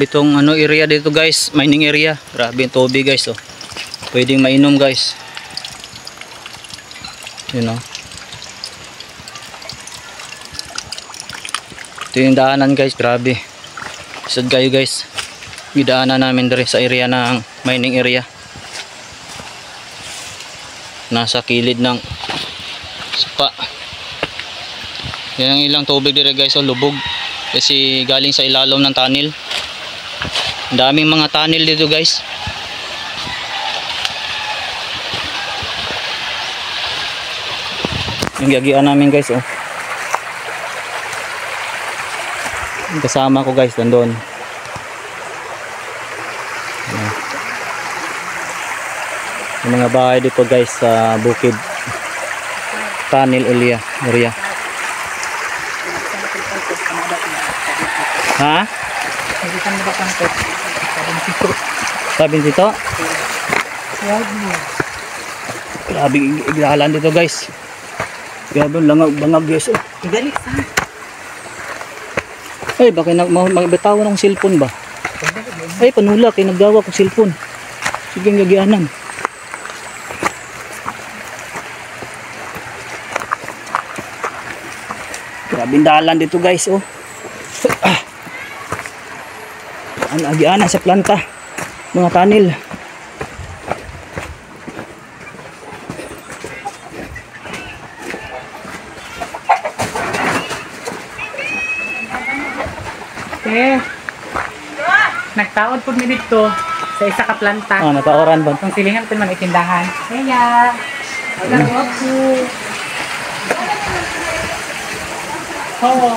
Bitong ano area dito guys, mining area. Grabe yung tubig guys oh. Pwedeng mainom guys. You know. Ito yung daanan guys, grabe. Isad kayo guys. Idaanan namin dere sa area ng mining area. Nasa kilid ng sapa. Yan ang ilang tubig dire guys, oh, lubog. Kasi galing sa ilalim ng tunnel. Ang daming mga tunnel dito guys. Yung gagian namin guys oh. Kasama ko guys nandun. Yung mga bahay dito guys sa bukid tunnel area. Ha? Sabing dito? Grabe iglalan dito guys. Grabe langag guys. Ay baka magbitawan ng cellphone ba? Ay panula kay nagdawa kong cellphone. Sige gagianan. Grabe dalan dito guys oh. Agiana sa planta mga tunnel. Nagtaod po mi dito sa isa ka planta. Oh, nataoran ba? Kung silingan po man itindahan. Kaya nagawag po. Oo.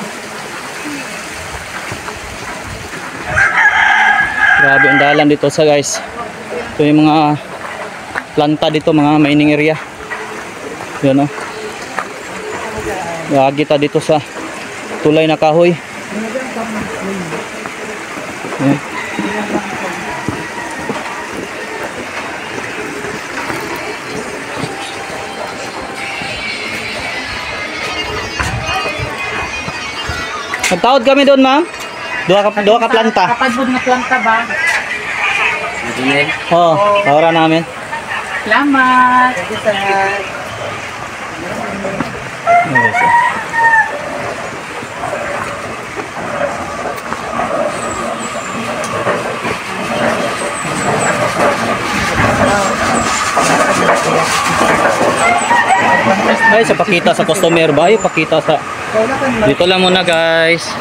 Grabe ang dalan dito sa guys. Ito yung mga planta dito, mga mining area. Yan o. Kita dito sa tulay na kahoy. Yan. Nagtaod kami doon ma'am. Dua ka planta. Kapag na planta ba? Oo, tawaran namin. Salamat. Ay, sa pakita sa customer ba? Ay, pakita sa... Dito lang muna guys.